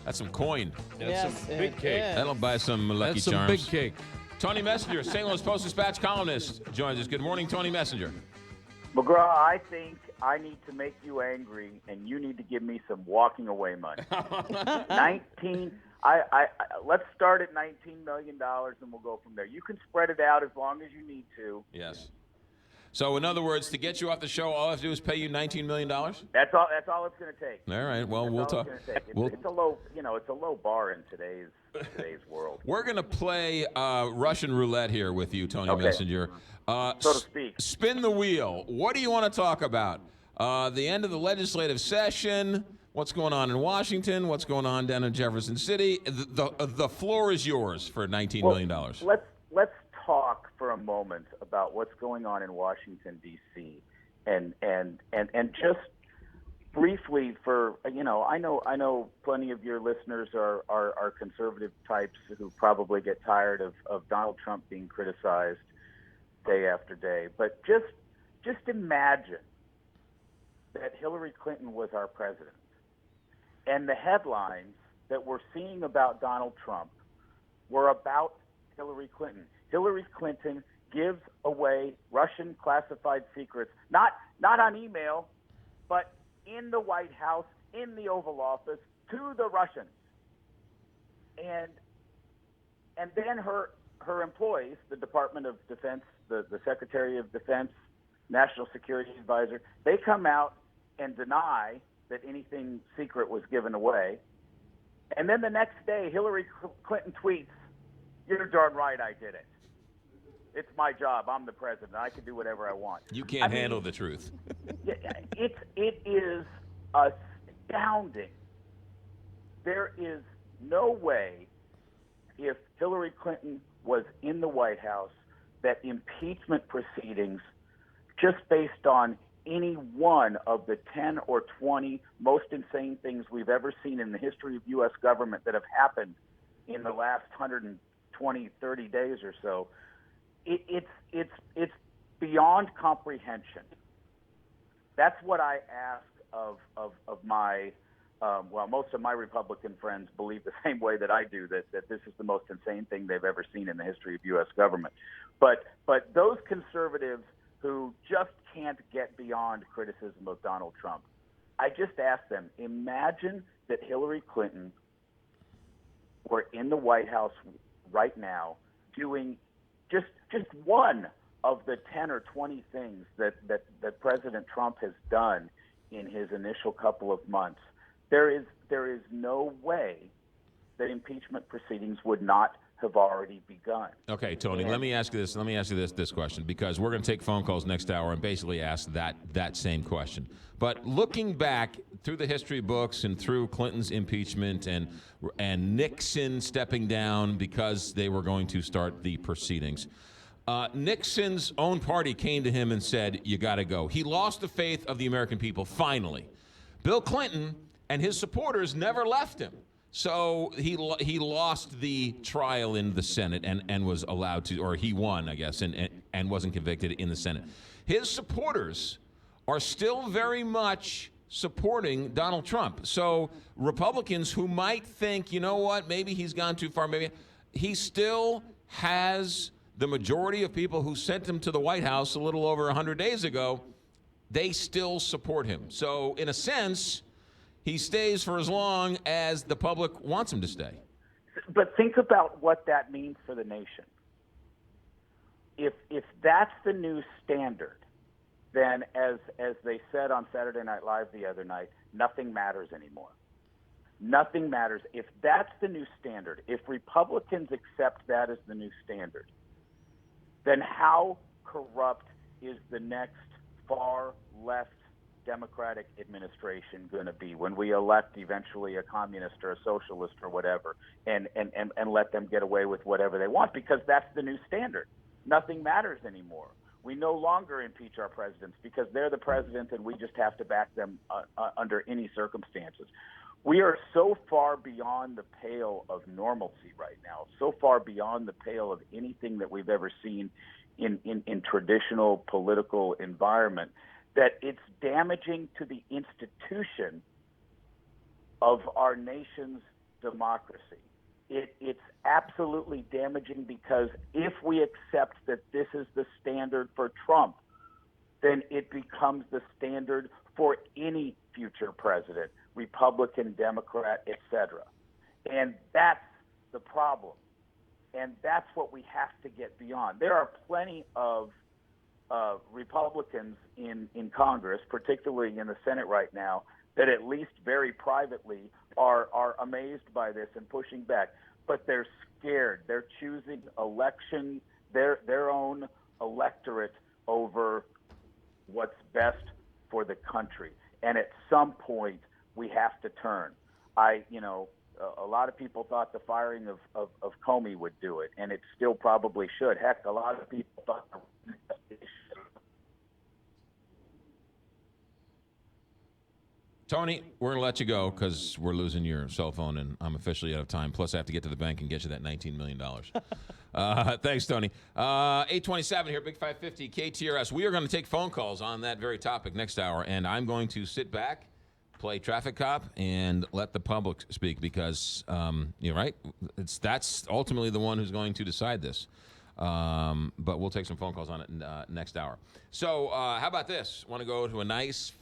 That's some coin. That's some big cake. That'll buy some Lucky That's some Charms. big cake. Tony Messenger, St. Louis Post-Dispatch columnist, joins us. Good morning, Tony Messenger. McGraw, I think I need to make you angry, and you need to give me some walking away money. 19. Let's start at $19 million, and we'll go from there. You can spread it out as long as you need to. Yes. So, in other words, to get you off the show, all I have to do is pay you $19 million? That's all it's going to take. All right. Well, we'll talk. It's a low bar in today's world. We're going to play Russian roulette here with you, Tony Messenger. So to speak. Spin the wheel. What do you want to talk about? The end of the legislative session. What's going on in Washington? What's going on down in Jefferson City? The floor is yours for $19 million. Let's talk for a moment about what's going on in Washington D.C. and just briefly for I know plenty of your listeners are conservative types who probably get tired of Donald Trump being criticized day after day, but just imagine that Hillary Clinton was our president. And the headlines that we're seeing about Donald Trump were about Hillary Clinton. Hillary Clinton gives away Russian classified secrets, not on email, but in the White House, in the Oval Office, to the Russians. And then her employees, the Department of Defense, the Secretary of Defense, National Security Advisor, they come out and deny that anything secret was given away. And then the next day, Hillary Clinton tweets, "You're darn right I did it. It's my job. I'm the president. I can do whatever I want." You can't handle the truth. It is astounding. There is no way, if Hillary Clinton was in the White House, that impeachment proceedings, just based on any one of the 10 or 20 most insane things we've ever seen in the history of U.S. government that have happened in the last 120, 30 days or so, it's beyond comprehension. That's what I ask of my, most of my Republican friends believe the same way that I do, that this is the most insane thing they've ever seen in the history of U.S. government. But those conservatives who just can't get beyond criticism of Donald Trump, I just ask them, imagine that Hillary Clinton were in the White House right now doing just one of the 10 or 20 things that President Trump has done in his initial couple of months. There is no way that impeachment proceedings would not have already begun. Okay, Tony, let me ask you this question, because we're going to take phone calls next hour and basically ask that same question. But looking back through the history books and through Clinton's impeachment and Nixon stepping down because they were going to start the proceedings, Nixon's own party came to him and said, "You got to go." He lost the faith of the American people finally. Bill Clinton and his supporters never left him. So he lost the trial in the Senate and was allowed to, or he won, I guess, and wasn't convicted in the Senate. His supporters are still very much supporting Donald Trump. So Republicans who might think, you know what, maybe he's gone too far, maybe he still has the majority of people who sent him to the White House a little over 100 days ago, they still support him. So in a sense, he stays for as long as the public wants him to stay. But think about what that means for the nation. If that's the new standard, then as they said on Saturday Night Live the other night, nothing matters anymore. Nothing matters. If that's the new standard, if Republicans accept that as the new standard, then how corrupt is the next far left Democratic administration going to be when we elect eventually a communist or a socialist or whatever and let them get away with whatever they want, because that's the new standard. Nothing matters anymore. We no longer impeach our presidents because they're the president and we just have to back them under any circumstances. We are so far beyond the pale of normalcy right now, so far beyond the pale of anything that we've ever seen in traditional political environment, that it's damaging to the institution of our nation's democracy. It's absolutely damaging because if we accept that this is the standard for Trump, then it becomes the standard for any future president, Republican, Democrat, etc. And that's the problem. And that's what we have to get beyond. There are plenty of Republicans in Congress, particularly in the Senate right now, that at least very privately are amazed by this and pushing back. But they're scared. They're choosing their own electorate over what's best for the country. And at some point, we have to turn. A lot of people thought the firing of Comey would do it, and it still probably should. Heck, a lot of people thought Tony, we're going to let you go because we're losing your cell phone, and I'm officially out of time. Plus, I have to get to the bank and get you that $19 million. Thanks, Tony. 827 here, Big 550, KTRS. We are going to take phone calls on that very topic next hour, and I'm going to sit back, play traffic cop, and let the public speak because, you're right, that's ultimately the one who's going to decide this. But we'll take some phone calls on it next hour. So how about this? Want to go to a nice